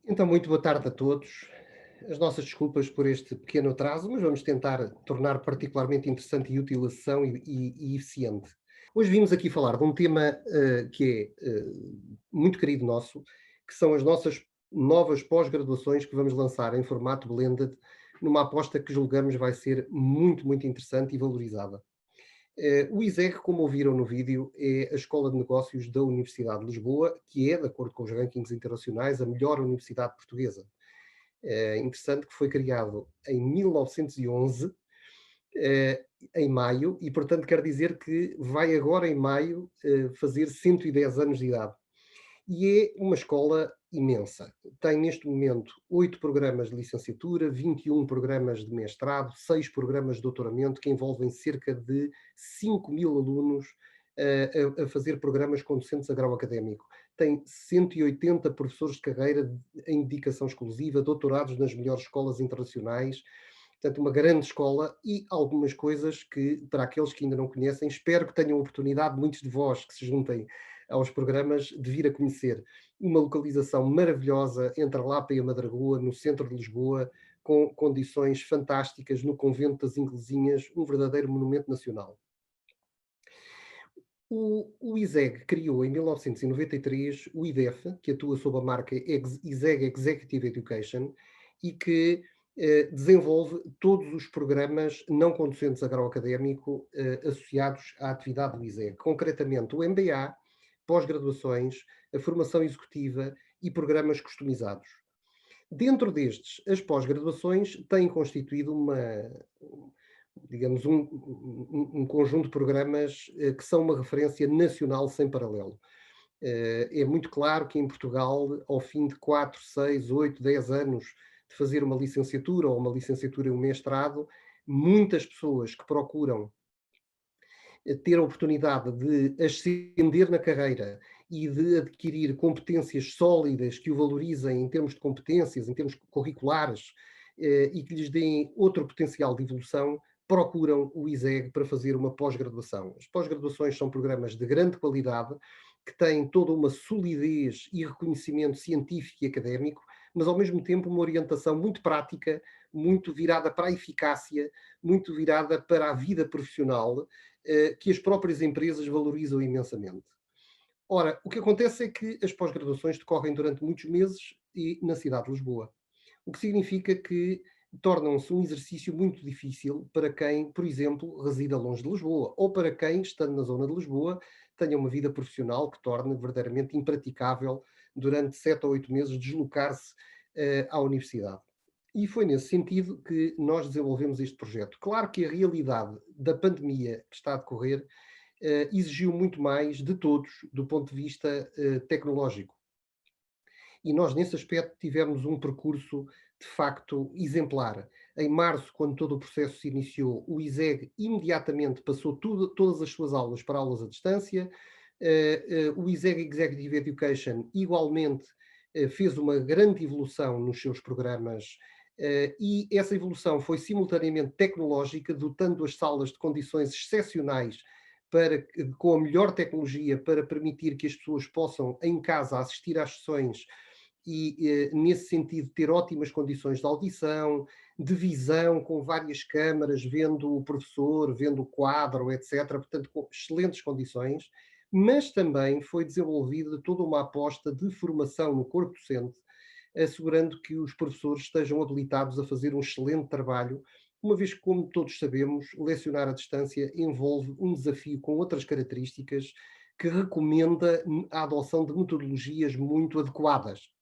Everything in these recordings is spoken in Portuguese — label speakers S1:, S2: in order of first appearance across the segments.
S1: Então, muito boa tarde a todos. As nossas desculpas por este pequeno atraso, mas vamos tentar tornar particularmente interessante e útil a sessão e eficiente. Hoje vimos aqui falar de um tema que é muito querido nosso, que são as nossas novas pós-graduações que vamos lançar em formato blended, numa aposta que julgamos vai ser muito, muito interessante e valorizada. O ISEG, como ouviram no vídeo, é a Escola de Negócios da Universidade de Lisboa, que é, de acordo com os rankings internacionais, a melhor universidade portuguesa. É interessante que foi criado em 1911, em maio, e portanto quer dizer que vai agora em maio fazer 110 anos de idade. E é uma escola imensa. Tem neste momento 8 programas de licenciatura, 21 programas de mestrado, 6 programas de doutoramento, que envolvem cerca de 5.000 alunos a fazer programas com docentes a grau académico. Tem 180 professores de carreira em dedicação exclusiva, doutorados nas melhores escolas internacionais. Portanto, uma grande escola e algumas coisas que, para aqueles que ainda não conhecem, espero que tenham oportunidade, muitos de vós que se juntem aos programas, de vir a conhecer. Uma localização maravilhosa entre a Lapa e a Madragoa, no centro de Lisboa, com condições fantásticas, no convento das Inglesinhas, um verdadeiro monumento nacional. O ISEG criou em 1993 o IDEF, que atua sob a marca ISEG Executive Education e que desenvolve todos os programas não conducentes a grau académico associados à atividade do ISEG, concretamente o MBA, pós-graduações, a formação executiva e programas customizados. Dentro destes, as pós-graduações têm constituído digamos, um conjunto de programas que são uma referência nacional sem paralelo. É muito claro que em Portugal, ao fim de 4, 6, 8, 10 anos de fazer uma licenciatura ou uma licenciatura e um mestrado, muitas pessoas que procuram ter a oportunidade de ascender na carreira e de adquirir competências sólidas que o valorizem em termos de competências, em termos curriculares, e que lhes deem outro potencial de evolução, procuram o ISEG para fazer uma pós-graduação. As pós-graduações são programas de grande qualidade, que têm toda uma solidez e reconhecimento científico e académico, mas ao mesmo tempo uma orientação muito prática, muito virada para a eficácia, muito virada para a vida profissional, que as próprias empresas valorizam imensamente. Ora, o que acontece é que as pós-graduações decorrem durante muitos meses e na cidade de Lisboa, o que significa que tornam-se um exercício muito difícil para quem, por exemplo, resida longe de Lisboa, ou para quem, estando na zona de Lisboa, tenha uma vida profissional que torne verdadeiramente impraticável durante 7 ou 8 meses deslocar-se à universidade. E foi nesse sentido que nós desenvolvemos este projeto. Claro que a realidade da pandemia que está a decorrer exigiu muito mais de todos do ponto de vista tecnológico. E nós, nesse aspecto, tivemos um percurso de facto exemplar. Em março, quando todo o processo se iniciou, o ISEG imediatamente passou todas as suas aulas para aulas à distância. O ISEG Executive Education, igualmente, fez uma grande evolução nos seus programas. E essa evolução foi simultaneamente tecnológica, dotando as salas de condições excepcionais para, com a melhor tecnologia para permitir que as pessoas possam, em casa, assistir às sessões e, nesse sentido, ter ótimas condições de audição, de visão, com várias câmaras, vendo o professor, vendo o quadro, etc. Portanto, com excelentes condições, mas também foi desenvolvida toda uma aposta de formação no corpo docente, assegurando que os professores estejam habilitados a fazer um excelente trabalho, uma vez que, como todos sabemos, lecionar à distância envolve um desafio com outras características que recomenda a adoção de metodologias muito adequadas.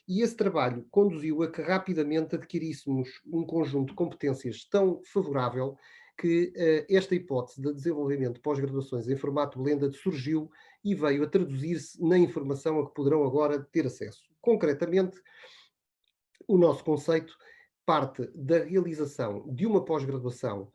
S1: E esse trabalho conduziu a que rapidamente adquiríssemos um conjunto de competências tão favorável que esta hipótese de desenvolvimento de pós-graduações em formato blended surgiu e veio a traduzir-se na informação a que poderão agora ter acesso. Concretamente, o nosso conceito parte da realização de uma pós-graduação,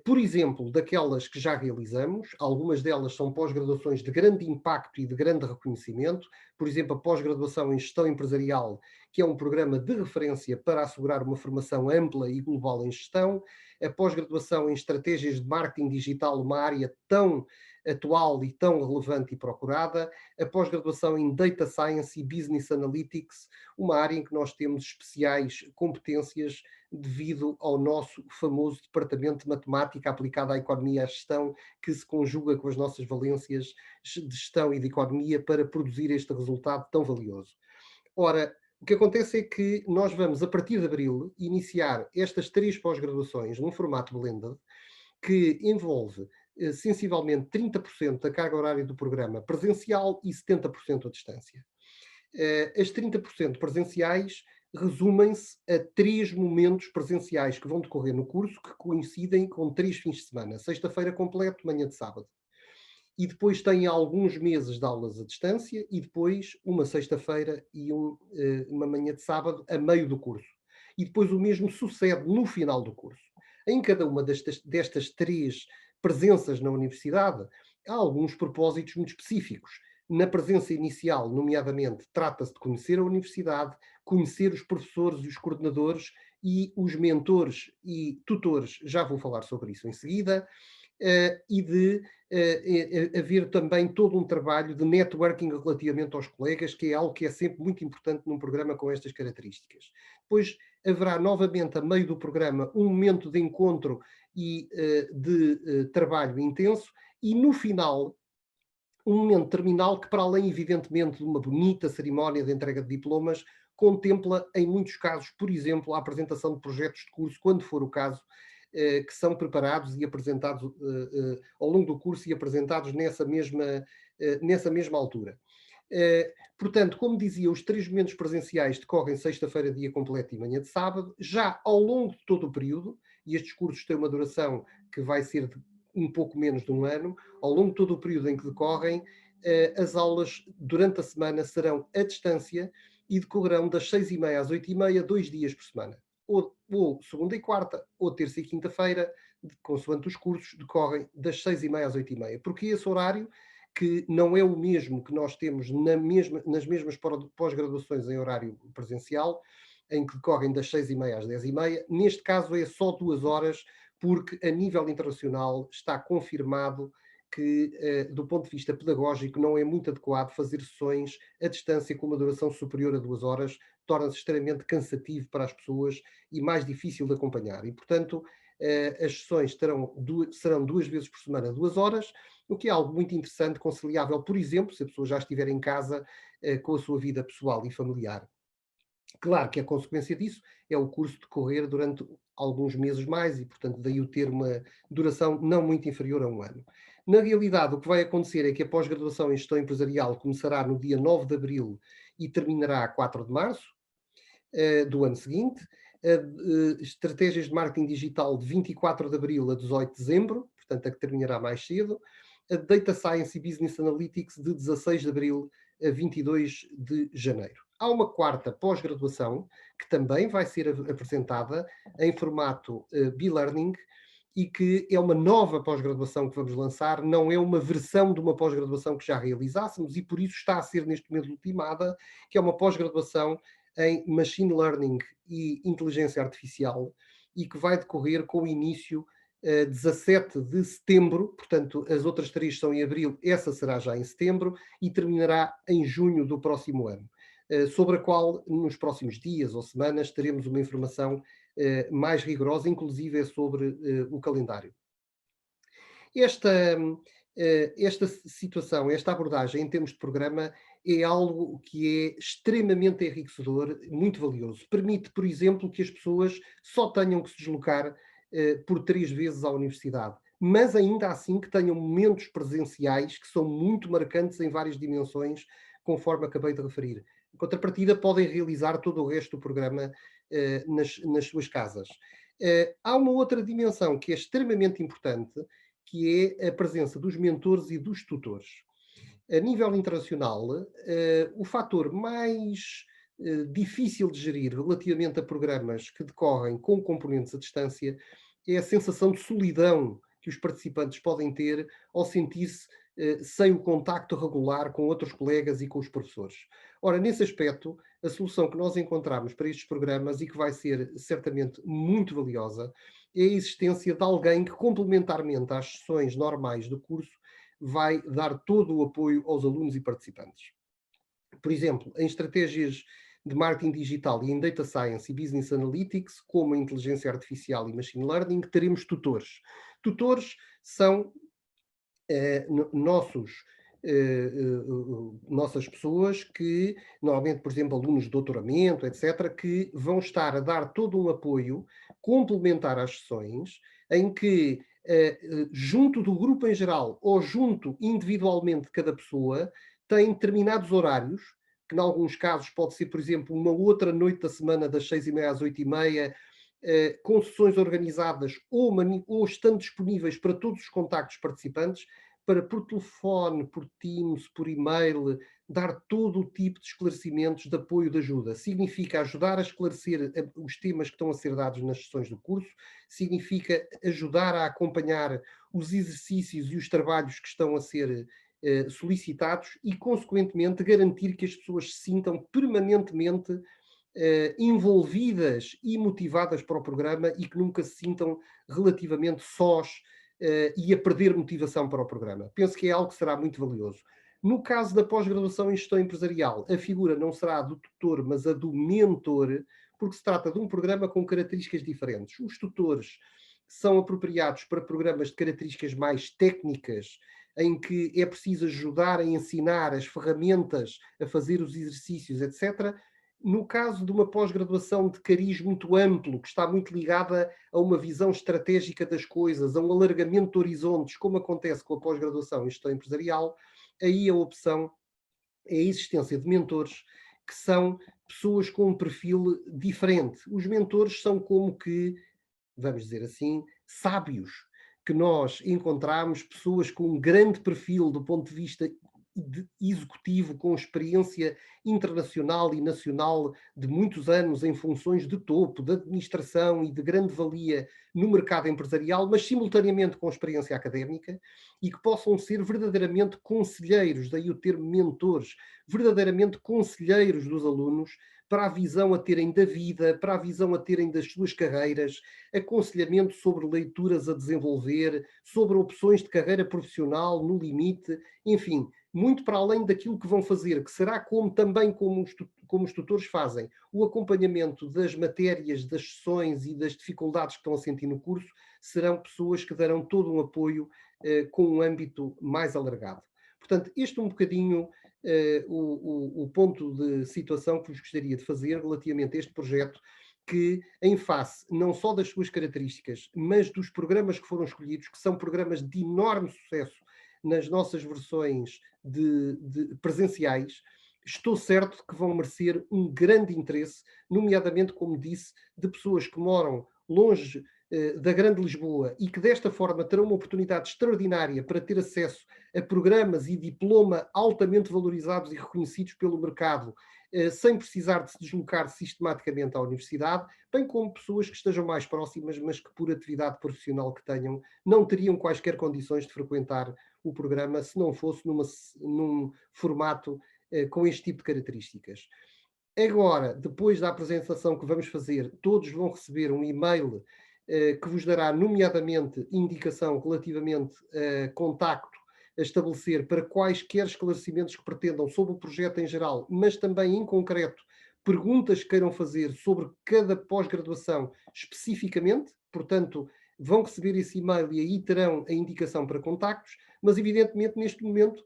S1: por exemplo, daquelas que já realizamos, algumas delas são pós-graduações de grande impacto e de grande reconhecimento, por exemplo, a pós-graduação em gestão empresarial que é um programa de referência para assegurar uma formação ampla e global em gestão, a pós-graduação em estratégias de marketing digital, uma área tão atual e tão relevante e procurada, a pós-graduação em Data Science e Business Analytics, uma área em que nós temos especiais competências devido ao nosso famoso Departamento de Matemática aplicada à Economia e à Gestão, que se conjuga com as nossas valências de gestão e de economia para produzir este resultado tão valioso. Ora, o que acontece é que nós vamos, a partir de abril, iniciar estas 3 pós-graduações num formato blended, que envolve sensivelmente 30% da carga horária do programa presencial e 70% à distância. As 30% presenciais resumem-se a 3 momentos presenciais que vão decorrer no curso, que coincidem com 3 fins de semana. Sexta-feira completo, manhã de sábado. E depois tem alguns meses de aulas à distância e depois uma sexta-feira e uma manhã de sábado a meio do curso. E depois o mesmo sucede no final do curso. Em cada uma destas 3 presenças na universidade, há alguns propósitos muito específicos. Na presença inicial, nomeadamente, trata-se de conhecer a universidade, conhecer os professores e os coordenadores e os mentores e tutores, já vou falar sobre isso em seguida, e de haver também todo um trabalho de networking relativamente aos colegas, que é algo que é sempre muito importante num programa com estas características. Depois haverá novamente, a meio do programa, um momento de encontro e de trabalho intenso, e no final, um momento terminal que, para além, evidentemente, de uma bonita cerimónia de entrega de diplomas, contempla, em muitos casos, por exemplo, a apresentação de projetos de curso, quando for o caso, que são preparados e apresentados ao longo do curso e apresentados nessa mesma altura. Portanto, como dizia, os 3 momentos presenciais decorrem sexta-feira, dia completo, e manhã de sábado. Já ao longo de todo o período, e estes cursos têm uma duração que vai ser de um pouco menos de um ano, ao longo de todo o período em que decorrem, as aulas durante a semana serão à distância e decorrerão das 6h30 às 8h30, 2 dias por semana. Ou segunda e quarta, ou terça e quinta-feira, consoante os cursos, decorrem das 6h30 às 8h30. Porque esse horário, que não é o mesmo que nós temos nas mesmas pós-graduações em horário presencial, em que decorrem das 6h30 às 10h30, neste caso é só 2 horas, porque a nível internacional está confirmado que, do ponto de vista pedagógico, não é muito adequado fazer sessões à distância com uma duração superior a 2 horas, torna-se extremamente cansativo para as pessoas e mais difícil de acompanhar. E, portanto, as sessões serão 2 vezes por semana, 2 horas, o que é algo muito interessante, conciliável, por exemplo, se a pessoa já estiver em casa com a sua vida pessoal e familiar. Claro que a consequência disso é o curso decorrer durante alguns meses mais e, portanto, daí o ter uma duração não muito inferior a um ano. Na realidade, o que vai acontecer é que a pós-graduação em gestão empresarial começará no dia 9 de abril e terminará a 4 de março do ano seguinte. Estratégias de marketing digital de 24 de abril a 18 de dezembro, portanto, a que terminará mais cedo. A Data Science e Business Analytics de 16 de abril a 22 de janeiro. Há uma quarta pós-graduação que também vai ser apresentada em formato e-learning e que é uma nova pós-graduação que vamos lançar, não é uma versão de uma pós-graduação que já realizássemos e por isso está a ser neste momento ultimada, que é uma pós-graduação em Machine Learning e Inteligência Artificial e que vai decorrer com o início 17 de setembro, portanto as outras 3 são em abril, essa será já em setembro e terminará em junho do próximo ano, sobre a qual nos próximos dias ou semanas teremos uma informação mais rigorosa, inclusive é sobre o calendário. Esta situação, esta abordagem em termos de programa é algo que é extremamente enriquecedor, muito valioso. Permite, por exemplo, que as pessoas só tenham que se deslocar por 3 vezes à universidade, mas ainda assim que tenham momentos presenciais que são muito marcantes em várias dimensões, conforme acabei de referir. Em contrapartida, podem realizar todo o resto do programa nas suas casas. Há uma outra dimensão que é extremamente importante, que é a presença dos mentores e dos tutores. A nível internacional, o fator mais difícil de gerir relativamente a programas que decorrem com componentes à distância é a sensação de solidão que os participantes podem ter ao sentir-se sem o contacto regular com outros colegas e com os professores. Ora, nesse aspecto, a solução que nós encontramos para estes programas e que vai ser certamente muito valiosa é a existência de alguém que, complementarmente às sessões normais do curso, vai dar todo o apoio aos alunos e participantes. Por exemplo, em estratégias de marketing digital e em data science e business analytics, como a inteligência artificial e machine learning, teremos tutores. Tutores são nossos, nossas pessoas que, normalmente, por exemplo, alunos de doutoramento, etc., que vão estar a dar todo um apoio complementar às sessões, em que, junto do grupo em geral ou junto individualmente de cada pessoa, tem determinados horários, que em alguns casos pode ser, por exemplo, uma outra noite da semana das 6h30 às 8h30, com sessões organizadas ou estando disponíveis para todos os contactos participantes, para por telefone, por Teams, por e-mail, dar todo o tipo de esclarecimentos, de apoio, de ajuda. Significa ajudar a esclarecer os temas que estão a ser dados nas sessões do curso, significa ajudar a acompanhar os exercícios e os trabalhos que estão a ser solicitados e, consequentemente, garantir que as pessoas se sintam permanentemente envolvidas e motivadas para o programa e que nunca se sintam relativamente sós e a perder motivação para o programa. Penso que é algo que será muito valioso. No caso da pós-graduação em gestão empresarial, a figura não será a do tutor, mas a do mentor, porque se trata de um programa com características diferentes. Os tutores são apropriados para programas de características mais técnicas, em que é preciso ajudar a ensinar as ferramentas, a fazer os exercícios, etc. No caso de uma pós-graduação de cariz muito amplo, que está muito ligada a uma visão estratégica das coisas, a um alargamento de horizontes, como acontece com a pós-graduação em gestão empresarial, aí a opção é a existência de mentores que são pessoas com um perfil diferente. Os mentores são como que, vamos dizer assim, sábios, que nós encontramos, pessoas com um grande perfil do ponto de vista executivo, com experiência internacional e nacional de muitos anos em funções de topo, de administração e de grande valia no mercado empresarial, mas simultaneamente com experiência académica e que possam ser verdadeiramente conselheiros, daí o termo mentores, verdadeiramente conselheiros dos alunos para a visão a terem da vida, para a visão a terem das suas carreiras, aconselhamento sobre leituras a desenvolver, sobre opções de carreira profissional no limite, enfim, muito para além daquilo que vão fazer, que será também como os tutores fazem, o acompanhamento das matérias, das sessões e das dificuldades que estão a sentir no curso, serão pessoas que darão todo um apoio com um âmbito mais alargado. Portanto, este é um bocadinho o ponto de situação que vos gostaria de fazer relativamente a este projeto, que, em face não só das suas características, mas dos programas que foram escolhidos, que são programas de enorme sucesso nas nossas versões de presenciais, estou certo que vão merecer um grande interesse, nomeadamente, como disse, de pessoas que moram longe da Grande Lisboa e que desta forma terão uma oportunidade extraordinária para ter acesso a programas e diploma altamente valorizados e reconhecidos pelo mercado, sem precisar de se deslocar sistematicamente à universidade, bem como pessoas que estejam mais próximas, mas que por atividade profissional que tenham, não teriam quaisquer condições de frequentar o programa se não fosse num formato com este tipo de características. Agora, depois da apresentação que vamos fazer, todos vão receber um e-mail que vos dará, nomeadamente, indicação relativamente a contacto a estabelecer para quaisquer esclarecimentos que pretendam sobre o projeto em geral, mas também, em concreto, perguntas que queiram fazer sobre cada pós-graduação especificamente. Portanto, vão receber esse e-mail e aí terão a indicação para contactos, mas evidentemente neste momento,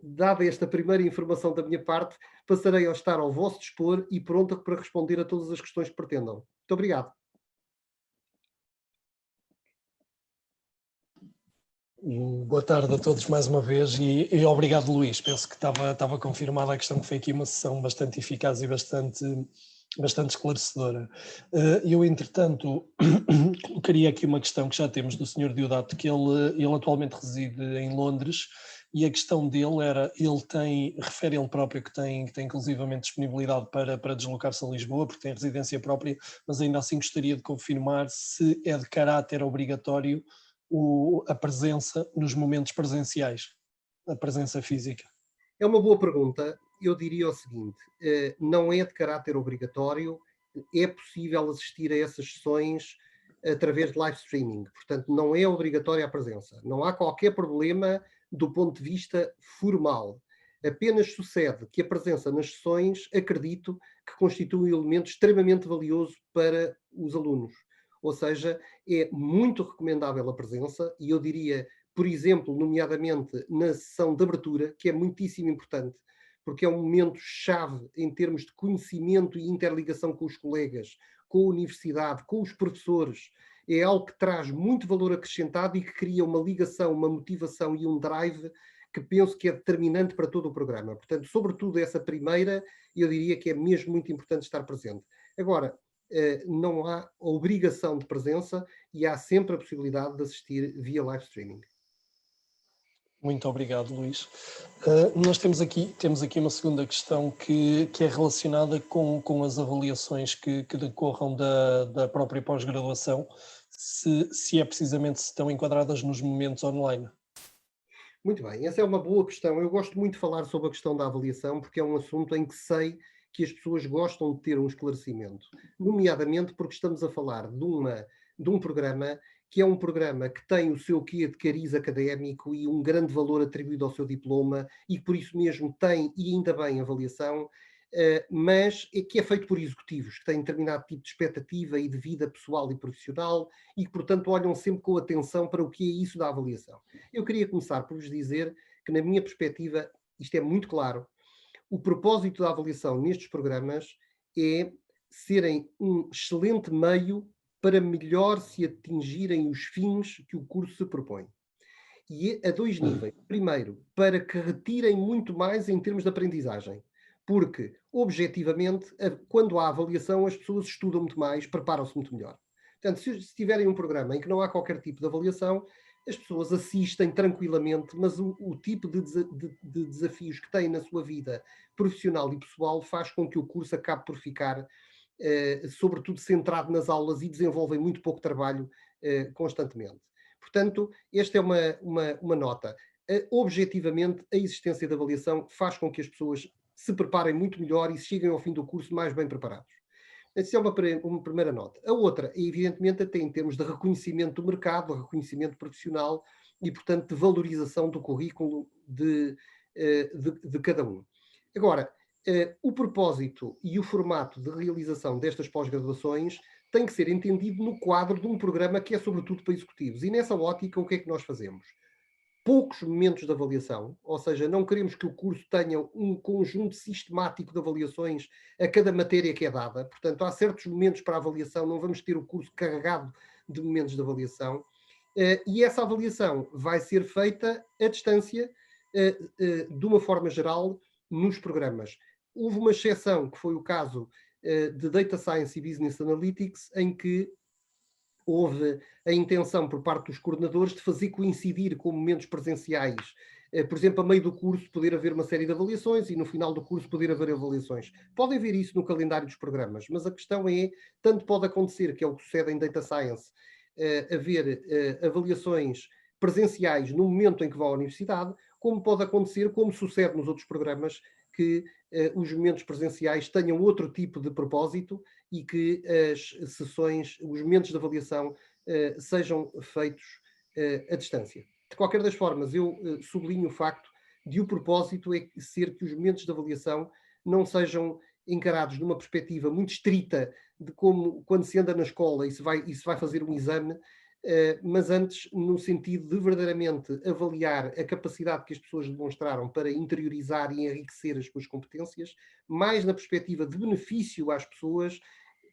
S1: dada esta primeira informação da minha parte, passarei a estar ao vosso dispor e pronta para responder a todas as questões que pretendam. Muito obrigado.
S2: Boa tarde a todos mais uma vez e obrigado, Luís. Penso que estava confirmada a questão, que foi aqui uma sessão bastante eficaz e bastante esclarecedora. Eu, entretanto, colocaria aqui uma questão que já temos do Sr. Diodato, que ele atualmente reside em Londres, e a questão dele era, refere ele próprio que tem inclusivamente disponibilidade para deslocar-se a Lisboa, porque tem residência própria, mas ainda assim gostaria de confirmar se é de caráter obrigatório a presença nos momentos presenciais, a presença física?
S1: É uma boa pergunta. Eu diria o seguinte: não é de caráter obrigatório, é possível assistir a essas sessões através de live streaming, portanto, não é obrigatória a presença. Não há qualquer problema do ponto de vista formal. Apenas sucede que a presença nas sessões, acredito, que constitui um elemento extremamente valioso para os alunos. Ou seja, é muito recomendável a presença, e eu diria, por exemplo, nomeadamente na sessão de abertura, que é muitíssimo importante, porque é um momento chave em termos de conhecimento e interligação com os colegas, com a universidade, com os professores. É algo que traz muito valor acrescentado e que cria uma ligação, uma motivação e um drive que penso que é determinante para todo o programa. Portanto, sobretudo essa primeira, eu diria que é mesmo muito importante estar presente. Agora, não há obrigação de presença e há sempre a possibilidade de assistir via live streaming.
S2: Muito obrigado, Luís. Nós temos aqui uma segunda questão que é relacionada com as avaliações que decorram da própria pós-graduação, se é precisamente se estão enquadradas nos momentos online.
S1: Muito bem, essa é uma boa questão. Eu gosto muito de falar sobre a questão da avaliação, porque é um assunto em que sei que as pessoas gostam de ter um esclarecimento, nomeadamente porque estamos a falar de um programa que é um programa que tem o seu quê de cariz académico e um grande valor atribuído ao seu diploma e que por isso mesmo tem, e ainda bem, avaliação, mas que é feito por executivos que têm determinado tipo de expectativa e de vida pessoal e profissional e que, portanto, olham sempre com atenção para o que é isso da avaliação. Eu queria começar por vos dizer que, na minha perspectiva, isto é muito claro. O propósito da avaliação nestes programas é serem um excelente meio para melhor se atingirem os fins que o curso se propõe. E a dois níveis. Primeiro, para que retirem muito mais em termos de aprendizagem. Porque, objetivamente, quando há avaliação, as pessoas estudam muito mais, preparam-se muito melhor. Portanto, se tiverem um programa em que não há qualquer tipo de avaliação, as pessoas assistem tranquilamente, mas o tipo de desafios que têm na sua vida profissional e pessoal faz com que o curso acabe por ficar, sobretudo, centrado nas aulas e desenvolvem muito pouco trabalho constantemente. Portanto, esta é uma nota. Objetivamente, a existência de avaliação faz com que as pessoas se preparem muito melhor e cheguem ao fim do curso mais bem preparados. Essa é uma primeira nota. A outra, evidentemente, até em termos de reconhecimento do mercado, de reconhecimento profissional e, portanto, de valorização do currículo de cada um. Agora, o propósito e o formato de realização destas pós-graduações tem que ser entendido no quadro de um programa que é sobretudo para executivos. E nessa ótica, o que é que nós fazemos? Poucos momentos de avaliação, ou seja, não queremos que o curso tenha um conjunto sistemático de avaliações a cada matéria que é dada. Portanto, há certos momentos para avaliação, não vamos ter o curso carregado de momentos de avaliação. E essa avaliação vai ser feita à distância, de uma forma geral, nos programas. Houve uma exceção, que foi o caso de Data Science e Business Analytics, em que houve a intenção por parte dos coordenadores de fazer coincidir com momentos presenciais. Por exemplo, a meio do curso poder haver uma série de avaliações e no final do curso poder haver avaliações. Podem ver isso no calendário dos programas, mas a questão é, tanto pode acontecer, que é o que sucede em Data Science, haver avaliações presenciais no momento em que vão à universidade, como pode acontecer, como sucede nos outros programas, que os momentos presenciais tenham outro tipo de propósito e que as sessões, os momentos de avaliação sejam feitos à distância. De qualquer das formas, eu sublinho o facto de o propósito é ser que os momentos de avaliação não sejam encarados numa perspectiva muito estrita de como quando se anda na escola e se vai fazer um exame, mas antes no sentido de verdadeiramente avaliar a capacidade que as pessoas demonstraram para interiorizar e enriquecer as suas competências, mais na perspectiva de benefício às pessoas,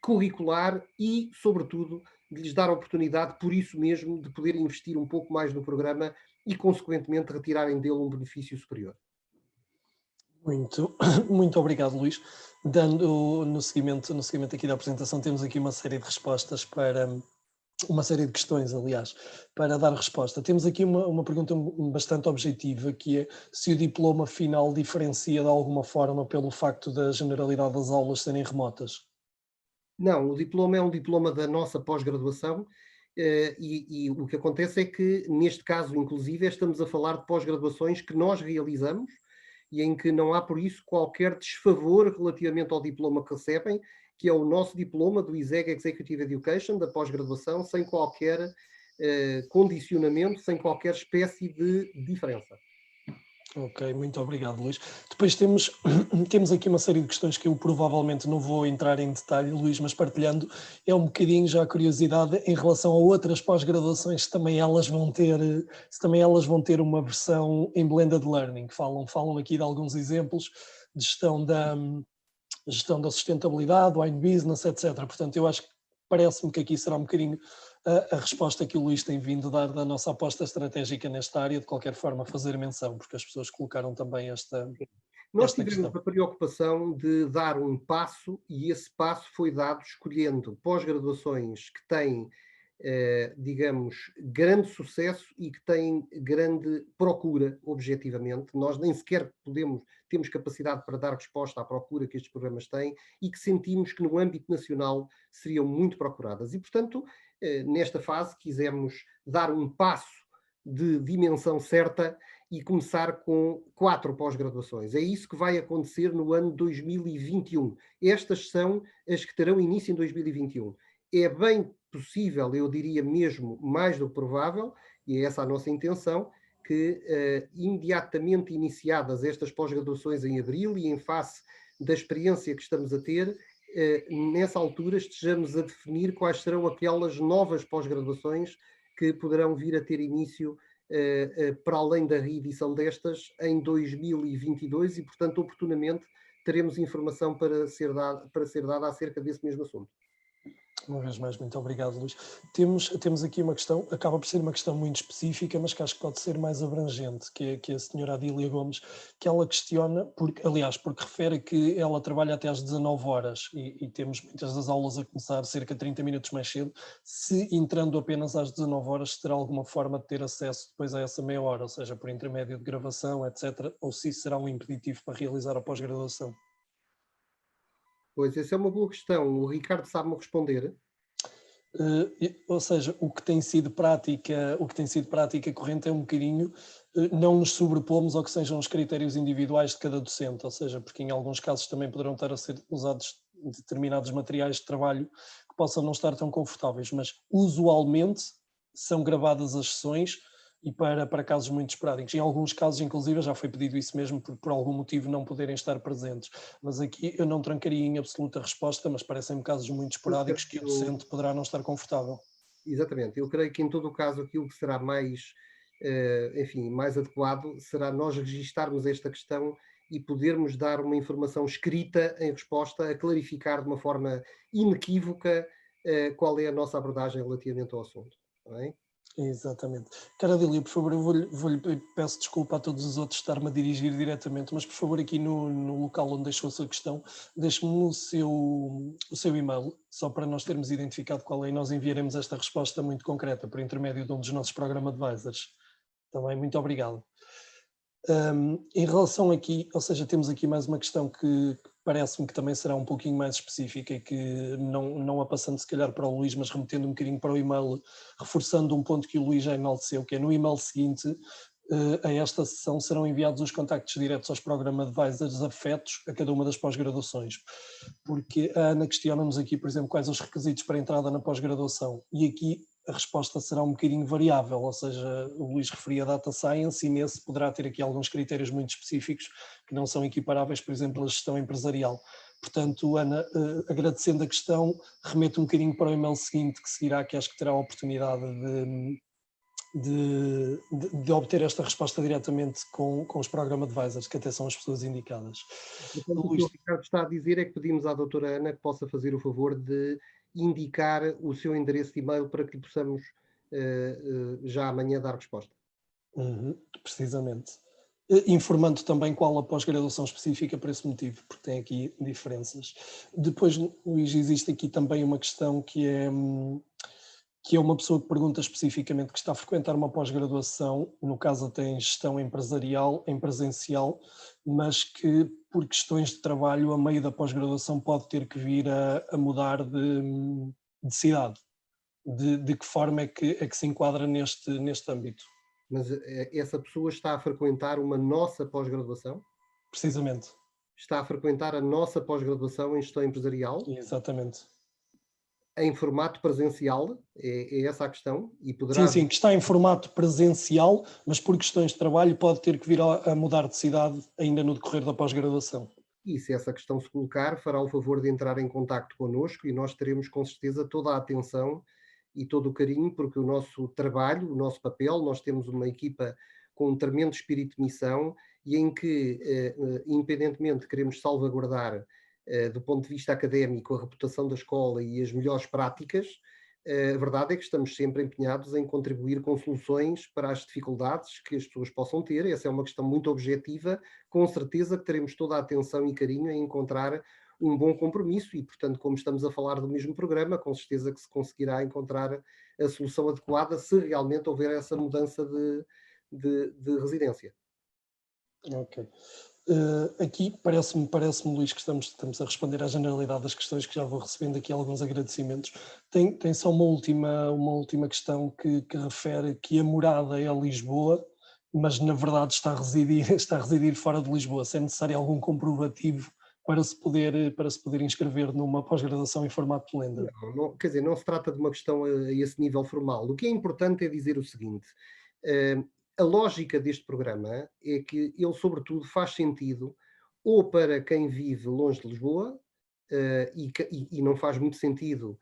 S1: curricular e, sobretudo, de lhes dar a oportunidade, por isso mesmo, de poderem investir um pouco mais no programa e, consequentemente, retirarem dele um benefício superior.
S2: Muito, muito obrigado, Luís. Dando no seguimento aqui da apresentação, temos aqui uma série de respostas para uma série de questões, aliás, para dar resposta. Temos aqui uma pergunta bastante objetiva, que é se o diploma final diferencia de alguma forma pelo facto da generalidade das aulas serem remotas.
S1: Não, o diploma é um diploma da nossa pós-graduação e o que acontece é que, neste caso, inclusive, estamos a falar de pós-graduações que nós realizamos e em que não há, por isso, qualquer desfavor relativamente ao diploma que recebem, que é o nosso diploma do ISEG Executive Education, da pós-graduação, sem qualquer condicionamento, sem qualquer espécie de diferença.
S2: Ok, muito obrigado, Luís. Depois temos aqui uma série de questões que eu provavelmente não vou entrar em detalhe, Luís, mas partilhando, é um bocadinho já a curiosidade em relação a outras pós-graduações, se também elas vão ter uma versão em blended learning. Falam aqui de alguns exemplos de gestão da sustentabilidade, wine business, etc. Portanto, eu acho que parece-me que aqui será um bocadinho a resposta que o Luís tem vindo a dar da nossa aposta estratégica nesta área, de qualquer forma fazer menção, porque as pessoas colocaram também
S1: Nós
S2: esta
S1: tivemos
S2: questão.
S1: a preocupação de dar um passo e esse passo foi dado escolhendo pós-graduações que têm, digamos, grande sucesso e que têm grande procura, objetivamente. Nós nem sequer temos capacidade para dar resposta à procura que estes programas têm e que sentimos que no âmbito nacional seriam muito procuradas. E, portanto, nesta fase quisemos dar um passo de dimensão certa e começar com 4 pós-graduações. É isso que vai acontecer no ano 2021. Estas são as que terão início em 2021. É bem possível, eu diria mesmo mais do que provável, e é essa a nossa intenção, que imediatamente iniciadas estas pós-graduações em abril e em face da experiência que estamos a ter, nessa altura estejamos a definir quais serão aquelas novas pós-graduações que poderão vir a ter início para além da reedição destas em 2022 e, portanto, oportunamente teremos informação para ser dada acerca desse mesmo assunto.
S2: Uma vez mais, muito obrigado, Luís. Temos aqui uma questão, acaba por ser uma questão muito específica, mas que acho que pode ser mais abrangente, que é a senhora Adília Gomes, que ela questiona, porque refere que ela trabalha até às 19 horas e temos muitas das aulas a começar cerca de 30 minutos mais cedo, se entrando apenas às 19 horas, terá alguma forma de ter acesso depois a essa meia hora, ou seja, por intermédio de gravação, etc., ou se isso será um impeditivo para realizar a pós-graduação?
S1: Pois, essa é uma boa questão. O Ricardo sabe-me responder.
S2: Ou seja, o que tem sido prática corrente é um bocadinho não nos sobrepomos ao que sejam os critérios individuais de cada docente, ou seja, porque em alguns casos também poderão estar a ser usados determinados materiais de trabalho que possam não estar tão confortáveis, mas usualmente são gravadas as sessões e para casos muito esporádicos. Em alguns casos, inclusive, já foi pedido isso mesmo por algum motivo não poderem estar presentes. Mas aqui eu não trancaria em absoluta resposta, mas parecem-me casos muito esporádicos que o docente poderá não estar confortável.
S1: Exatamente. Eu creio que em todo o caso aquilo que será mais, enfim, mais adequado será nós registarmos esta questão e podermos dar uma informação escrita em resposta a clarificar de uma forma inequívoca qual é a nossa abordagem relativamente ao assunto. Está bem?
S2: Exatamente. Cara Adília, por favor, peço desculpa a todos os outros estar-me a dirigir diretamente, mas por favor, aqui no local onde deixou a sua questão, deixe-me o seu e-mail, só para nós termos identificado qual é, e nós enviaremos esta resposta muito concreta por intermédio de um dos nossos Program Advisors. Também, muito obrigado. Em relação aqui, ou seja, temos aqui mais uma questão que parece-me que também será um pouquinho mais específica e que não a passando se calhar para o Luís, mas remetendo um bocadinho para o e-mail, reforçando um ponto que o Luís já enalteceu, que é no e-mail seguinte, a esta sessão serão enviados os contactos diretos aos Program Advisors afetos a cada uma das pós-graduações, porque a Ana questiona-nos aqui, por exemplo, quais os requisitos para entrada na pós-graduação, e aqui a resposta será um bocadinho variável, ou seja, o Luís referia a Data Science e nesse poderá ter aqui alguns critérios muito específicos que não são equiparáveis, por exemplo, à gestão empresarial. Portanto, Ana, agradecendo a questão, remeto um bocadinho para o e-mail seguinte que seguirá, que acho que terá a oportunidade de obter esta resposta diretamente com os Program Advisors, que até são as pessoas indicadas.
S1: Portanto, o que
S2: Luís,
S1: o Ricardo está a dizer é que pedimos à doutora Ana que possa fazer o favor de indicar o seu endereço de e-mail para que lhe possamos já amanhã dar resposta.
S2: precisamente. Informando também qual a pós-graduação específica por esse motivo, porque tem aqui diferenças. Depois, Luís, existe aqui também uma questão que é uma pessoa que pergunta especificamente que está a frequentar uma pós-graduação, no caso até em gestão empresarial, em presencial, mas que por questões de trabalho a meio da pós-graduação pode ter que vir a mudar de cidade. de que forma é que se enquadra neste âmbito,
S1: Mas essa pessoa está a frequentar uma nossa pós-graduação?
S2: precisamente.
S1: Está a frequentar a nossa pós-graduação em gestão empresarial?
S2: Exatamente.
S1: Em formato presencial? É essa a questão? E
S2: Sim,
S1: poderá
S2: sim, que está em formato presencial, mas por questões de trabalho pode ter que vir a mudar de cidade ainda no decorrer da pós-graduação.
S1: e se essa questão se colocar, fará o favor de entrar em contacto connosco e nós teremos com certeza toda a atenção e todo o carinho, porque o nosso trabalho, o nosso papel, nós temos uma equipa com um tremendo espírito de missão e em que, independentemente, queremos salvaguardar, do ponto de vista académico, a reputação da escola e as melhores práticas. A verdade é que estamos sempre empenhados em contribuir com soluções para as dificuldades que as pessoas possam ter. Essa é uma questão muito objetiva. Com certeza que teremos toda a atenção e carinho em encontrar um bom compromisso e, portanto, como estamos a falar do mesmo programa, com certeza que se conseguirá encontrar a solução adequada se realmente houver essa mudança de residência.
S2: Ok. Aqui parece-me, Luís, que estamos a responder à generalidade das questões, que já vou recebendo aqui alguns agradecimentos. Tem só uma última questão que refere que a morada é Lisboa, mas na verdade está a residir fora de Lisboa. Se é necessário algum comprovativo para se poder inscrever numa pós-graduação em formato de lenda.
S1: Quer dizer, não se trata de uma questão a esse nível formal. O que é importante é dizer o seguinte: eh, a lógica deste programa é que ele, sobretudo, faz sentido ou para quem vive longe de Lisboa, e não faz muito sentido,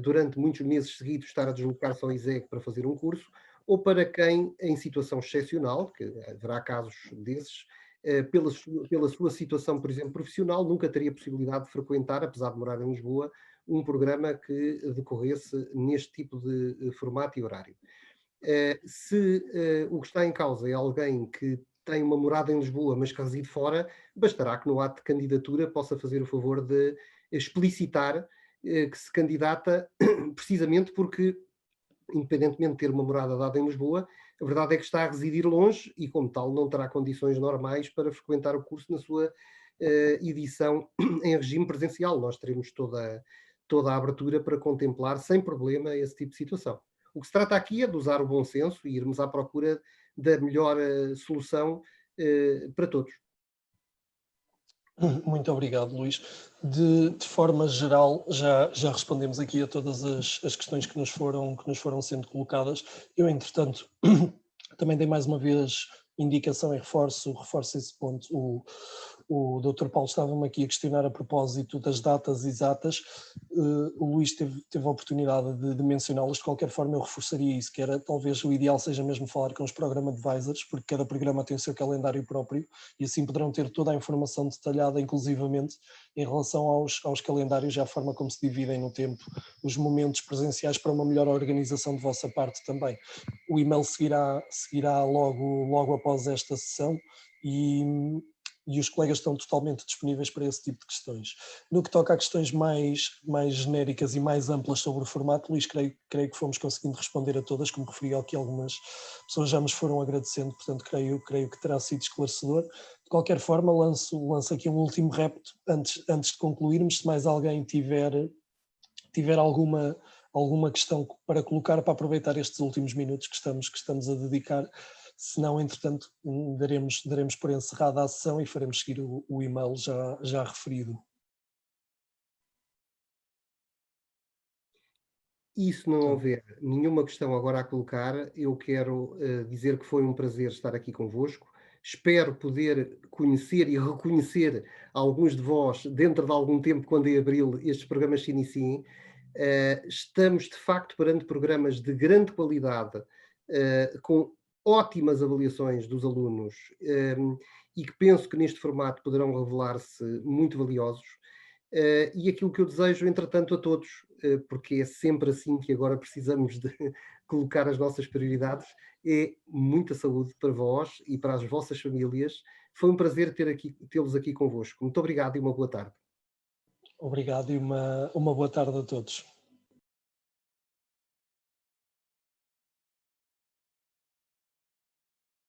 S1: durante muitos meses seguidos, estar a deslocar-se ao ISEG para fazer um curso, ou para quem, em situação excepcional, que haverá casos desses, pela sua situação, por exemplo, profissional, nunca teria possibilidade de frequentar, apesar de morar em Lisboa, um programa que decorresse neste tipo de formato e horário. Se o que está em causa é alguém que tem uma morada em Lisboa, mas que reside fora, bastará que no ato de candidatura possa fazer o favor de explicitar que se candidata precisamente porque, independentemente de ter uma morada dada em Lisboa, a verdade é que está a residir longe e, como tal, não terá condições normais para frequentar o curso na sua edição em regime presencial. Nós teremos toda a abertura para contemplar sem problema esse tipo de situação. O que se trata aqui é de usar o bom senso e irmos à procura da melhor solução para todos.
S2: Muito obrigado, Luís. De forma geral, já respondemos aqui a todas as questões que nos foram sendo colocadas. Eu, entretanto, também dei mais uma vez indicação e reforço esse ponto. O Dr. Paulo estava-me aqui a questionar a propósito das datas exatas. O Luís teve a oportunidade de mencioná-las. De qualquer forma, eu reforçaria isso, que era talvez o ideal seja mesmo falar com os Program Advisors, porque cada programa tem o seu calendário próprio e assim poderão ter toda a informação detalhada, inclusivamente em relação aos calendários e à forma como se dividem no tempo os momentos presenciais para uma melhor organização de vossa parte também. O e-mail seguirá logo após esta sessão e os colegas estão totalmente disponíveis para esse tipo de questões. No que toca a questões mais genéricas e mais amplas sobre o formato, Luís, creio que fomos conseguindo responder a todas, como referi aqui, algumas pessoas já nos foram agradecendo, portanto creio que terá sido esclarecedor. De qualquer forma, lanço aqui um último repto antes de concluirmos. Se mais alguém tiver alguma questão para colocar, para aproveitar estes últimos minutos que estamos a dedicar. Se não, entretanto, daremos por encerrada a sessão e faremos seguir o e-mail já referido.
S1: E se não
S2: Então,
S1: houver nenhuma questão agora a colocar, eu quero dizer que foi um prazer estar aqui convosco. Espero poder conhecer e reconhecer alguns de vós dentro de algum tempo, quando em abril estes programas se iniciem. Estamos, de facto, perante programas de grande qualidade, com ótimas avaliações dos alunos, e que penso que neste formato poderão revelar-se muito valiosos. E aquilo que eu desejo, entretanto, a todos, porque é sempre assim que agora precisamos de colocar as nossas prioridades, é muita saúde para vós e para as vossas famílias. Foi um prazer tê-los aqui convosco. Muito obrigado e uma boa tarde.
S2: obrigado e uma boa tarde a todos.